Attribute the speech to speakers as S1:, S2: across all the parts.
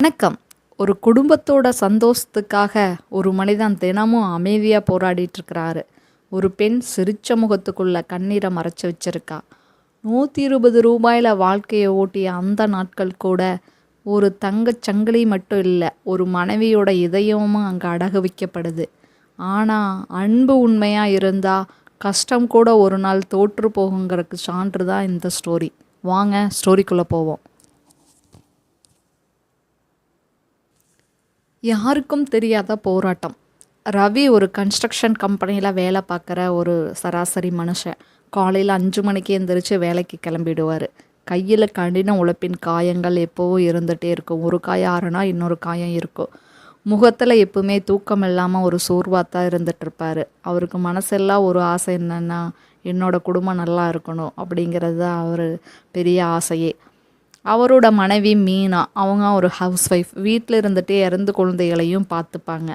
S1: வணக்கம். ஒரு குடும்பத்தோட சந்தோஷத்துக்காக ஒரு மனிதன் தினமும் அமைதியாக போராடிட்டு இருக்கிறாரு. ஒரு பெண் சிரிச்ச முகத்துக்குள்ள கண்ணீரை மறைச்சு வச்சிருக்கா. 120 ரூபாயில் வாழ்க்கையை ஓட்டிய அந்த நாட்கள் கூட ஒரு தங்கச் சங்கிலி மட்டும் இல்லை, ஒரு மனைவியோட இதயமும் அங்கே அடகு வைக்கப்படுது. ஆனால் அன்பு உண்மையாக இருந்தால் கஷ்டம் கூட ஒரு நாள் தோற்று போகுங்கிறதுக்கு சான்று தான் இந்த ஸ்டோரி. வாங்க ஸ்டோரிக்குள்ளே போவோம். யாருக்கும் தெரியாத போராட்டம். ரவி ஒரு கன்ஸ்ட்ரக்ஷன் கம்பெனியில் வேலை பார்க்குற ஒரு சராசரி மனுஷன். காலையில் 5 மணிக்கு எந்திரிச்சு வேலைக்கு கிளம்பிடுவார். கையில் கடின உழைப்பின் காயங்கள் எப்போவும் இருந்துகிட்டே இருக்கும். ஒரு காயம் ஆறுனா இன்னொரு காயம் இருக்கும். முகத்தில் எப்பவுமே தூக்கம் இல்லாமல் ஒரு சோர்வாக தான் இருந்துகிட்ருப்பார். அவருக்கு மனசெல்லாம் ஒரு ஆசை என்னென்னா, என்னோடய குடும்பம் நல்லா இருக்கணும் அப்படிங்கிறது தான் அவர் பெரிய ஆசையே. அவரோட மனைவி மீனா, அவங்க ஒரு ஹவுஸ் ஒய்ஃப். வீட்டில் இருந்துகிட்டே இறந்து குழந்தைகளையும் பார்த்துப்பாங்க.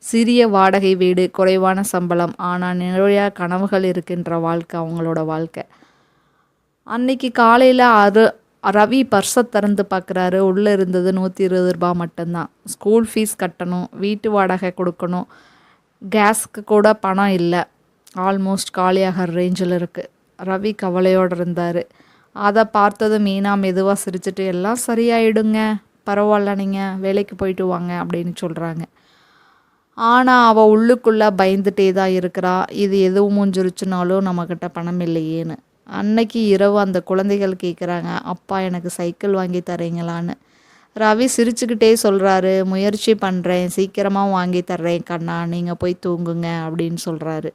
S1: சிறிய வாடகை வீடு, குறைவான சம்பளம், ஆனால் நிறைய கனவுகள் இருக்கின்ற வாழ்க்கை அவங்களோட வாழ்க்கை. அன்னைக்கு காலையில் ரவி பர்ஸை திறந்து பார்க்குறாரு. உள்ளே இருந்தது 120 ரூபா மட்டும்தான். ஸ்கூல் ஃபீஸ் கட்டணும், வீட்டு வாடகை கொடுக்கணும், கேஸ்க்கு கூட பணம் இல்லை. ஆல்மோஸ்ட் காலியாகிற ரேஞ்சில் இருக்குது. ரவி கவலையோடு இருந்தார். அதை பார்த்ததும் மீனா மெதுவாக சிரிச்சுட்டு, எல்லாம் சரியாயிடுங்க, பரவாயில்ல, நீங்கள் வேலைக்கு போயிட்டு வாங்க அப்படின்னு சொல்கிறாங்க. ஆனால் அவள் உள்ளுக்குள்ளே பயந்துட்டே தான் இருக்கிறா. இது எதுவும் முடிஞ்சிருச்சுனாலும் நம்மக்கிட்ட பணம் இல்லையேன்னு. அன்னைக்கு இரவு அந்த குழந்தைகள் கேட்குறாங்க, அப்பா எனக்கு சைக்கிள் வாங்கி தரீங்களான்னு. ரவி சிரிச்சுக்கிட்டே சொல்கிறாரு, முயற்சி பண்ணுறேன், சீக்கிரமாக வாங்கி தர்றேன் கண்ணா, நீங்கள் போய் தூங்குங்க அப்படின்னு சொல்கிறாரு.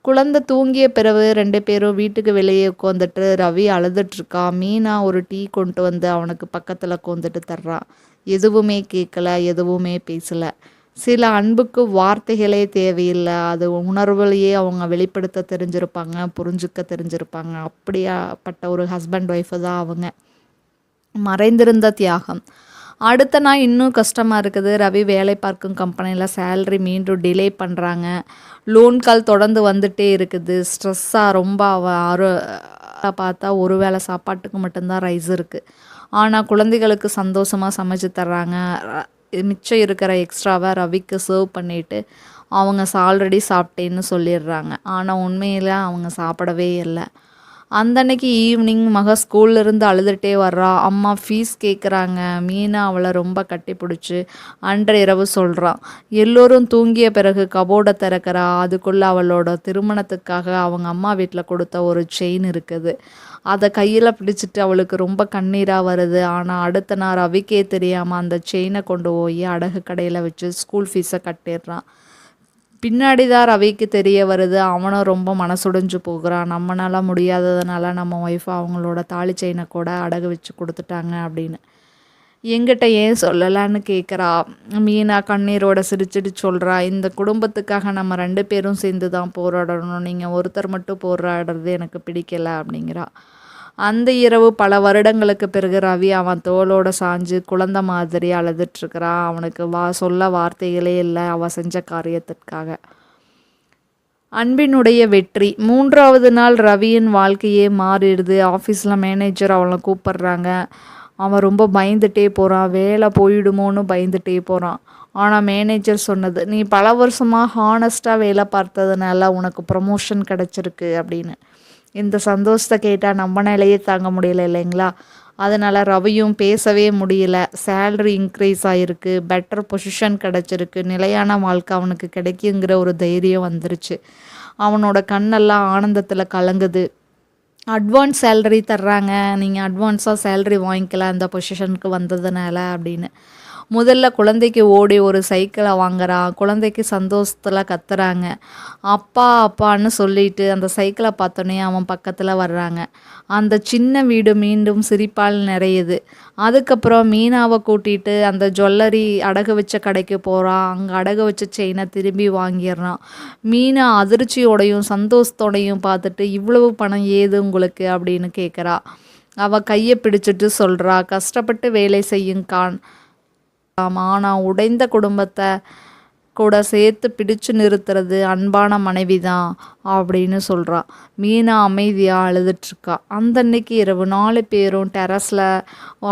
S1: குழந்தை தூங்கிய பிறகு 2 பேரும் வீட்டுக்கு வெளியே உட்காந்துட்டு ரவி அழுதுட்ருக்கா. மீனா ஒரு டீ கொண்டு வந்து அவனுக்கு பக்கத்தில் உட்காந்துட்டு தர்றான். எதுவுமே கேட்கல, எதுவுமே பேசலை. சில அன்புக்கு வார்த்தைகளே தேவையில்லை, அது உணர்வுலையே அவங்க வெளிப்படுத்த தெரிஞ்சிருப்பாங்க, புரிஞ்சுக்க தெரிஞ்சிருப்பாங்க. அப்படியாப்பட்ட ஒரு ஹஸ்பண்ட் ஒய்ஃபு தான் அவங்க. மறைந்திருந்த தியாகம். அடுத்த நாள் இன்னும் கஷ்டமாக இருக்குது. ரவி வேலை பார்க்கும் கம்பெனியில் சேலரி மீண்டும் டிலே பண்ணுறாங்க. லோன் கால் தொடர்ந்து வந்துகிட்டே இருக்குது. ஸ்ட்ரெஸ்ஸாக ரொம்ப பார்த்தா ஒரு வேளை சாப்பாட்டுக்கு மட்டும்தான் ரைஸ் இருக்குது. ஆனால் குழந்தைகளுக்கு சந்தோஷமாக சமைச்சு தர்றாங்க. மிச்சம் இருக்கிற எக்ஸ்ட்ராவை ரவிக்கு சர்வ் பண்ணிவிட்டு அவங்க ஆல்ரெடி சாப்பிட்டேன்னு சொல்லிடுறாங்க. ஆனால் உண்மையில் அவங்க சாப்பிடவே இல்லை. அந்தன்னைக்கு ஈவினிங் மக ஸ்கூல்லேருந்து அழுதுகிட்டே வர்றா. அம்மா ஃபீஸ் கேட்குறாங்க. மீனா அவளை ரொம்ப கட்டி பிடிச்சி அன்றைய இரவு சொல்கிறான். எல்லோரும் தூங்கிய பிறகு கபோர்டை திறக்கிறா. அதுக்குள்ளே அவளோட திருமணத்துக்காக அவங்க அம்மா வீட்டில் கொடுத்த ஒரு செயின் இருக்குது. அதை கையில் பிடிச்சிட்டு அவளுக்கு ரொம்ப கண்ணீராக வருது. ஆனால் அடுத்த நாள் ரவிக்கே தெரியாமல் அந்த செயினை கொண்டு போய் அடகு கடையில் வச்சு ஸ்கூல் ஃபீஸை கட்டிடுறான். பின்னாடி தான் ரவிக்கு தெரிய வருது, அவனும் ரொம்ப மனசுடைஞ்சு போகிறான். நம்மளால முடியாததுனால நம்ம ஒய்ஃபை அவங்களோட தாலி செயினை கூட அடகு வச்சு கொடுத்துட்டாங்க அப்படின்னு. எங்கிட்ட ஏன் சொல்லலான்னு கேட்குறா. மீனா கண்ணீரோட சிரிச்சிட்டு சொல்கிறா, இந்த குடும்பத்துக்காக நம்ம 2 பேரும் சேர்ந்து தான் போராடணும், நீங்கள் ஒருத்தர் மட்டும் போராடுறது எனக்கு பிடிக்கல அப்படிங்கிறா. அந்த இரவு பல வருடங்களுக்கு பிறகு ரவி அவன் தோளோட சாஞ்சு குழந்தை மாதிரி அழுதுட்ருக்கிறான். அவனுக்கு சொல்ல வார்த்தைகளே இல்லை அவள் செஞ்ச காரியத்திற்காக. அன்பினுடைய வெற்றி. 3வது நாள் ரவியின் வாழ்க்கையே மாறிடுது. ஆஃபீஸில் மேனேஜர் அவளை கூப்பிட்றாங்க. அவன் ரொம்ப பயந்துட்டே போகிறான். வேலை போயிடுமோன்னு பயந்துட்டே போகிறான். ஆனால் மேனேஜர் சொன்னது, நீ பல வருஷமாக ஹானஸ்ட்டாக வேலை பார்த்ததுனால உனக்கு ப்ரமோஷன் கிடச்சிருக்கு அப்படின்னு. இந்த சந்தோஷத்தை கேட்டால் நம்ம நிலையே தாங்க முடியல இல்லைங்களா? அதனால் ரவியும் பேசவே முடியல. சேலரி இன்க்ரீஸ் ஆகிருக்கு, பெட்டர் பொசிஷன் கிடச்சிருக்கு, நிலையான வாழ்க்கை அவனுக்கு கிடைக்குங்கிற ஒரு தைரியம் வந்துருச்சு. அவனோட கண்ணெல்லாம் ஆனந்தத்தில் கலங்குது. அட்வான்ஸ் சேலரி தர்றாங்க, நீங்கள் அட்வான்ஸாக சேலரி வாங்கிக்கலாம் இந்த பொசிஷனுக்கு வந்ததுனால அப்படின்னு. முதல்ல குழந்தைக்கு ஓடி ஒரு சைக்கிளை வாங்குறா. குழந்தைக்கு சந்தோஷத்தில் கத்துறாங்க. அப்பா அப்பான்னு சொல்லிட்டு அந்த சைக்கிளை பார்த்தோன்னே அவன் பக்கத்தில் வர்றாங்க. அந்த சின்ன வீடு மீண்டும் சிரிப்பால் நிறையுது. அதுக்கப்புறம் மீனாவை கூட்டிகிட்டு அந்த ஜுவல்லரி அடகு வச்ச கடைக்கு போகிறான். அங்கே அடகு வச்ச செயினை திரும்பி வாங்கிடுறான். மீனா அதிர்ச்சியோடையும் சந்தோஷத்தோடையும் பார்த்துட்டு, இவ்வளவு பணம் ஏது உங்களுக்கு அப்படின்னு கேட்குறா. அவள் கையை பிடிச்சிட்டு சொல்கிறா, கஷ்டப்பட்டு வேலை செய்யுங்கான், ஆனால் உடைந்த குடும்பத்தை கூட சேர்த்து பிடிச்சு நிறுத்துறது அன்பான மனைவி தான் அப்படின்னு சொல்கிறா. மீனா அமைதியாக அழுதுட்ருக்கா. அந்த அன்னைக்கு இரவு 4 பேரும் டெரஸில்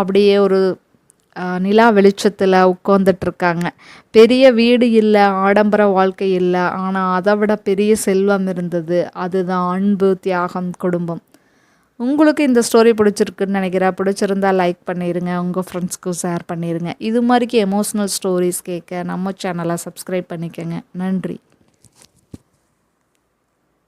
S1: அப்படியே ஒரு நிலா வெளிச்சத்தில் உட்காந்துட்ருக்காங்க. பெரிய வீடு இல்லை, ஆடம்பர வாழ்க்கை இல்லை, ஆனால் அதை விட பெரிய செல்வம் இருந்தது. அதுதான் அன்பு, தியாகம், குடும்பம். உங்களுக்கு இந்த ஸ்டோரி பிடிச்சிருக்குன்னு நினைக்கிறேன். பிடிச்சிருந்தா லைக் பண்ணிடுங்க, உங்கள் ஃப்ரெண்ட்ஸ்க்கும் ஷேர் பண்ணிடுங்க. இது மாதிரிக்கு எமோஷ்னல் ஸ்டோரிஸ் கேட்க நம்ம சேனலை சப்ஸ்கிரைப் பண்ணிக்கோங்க. நன்றி.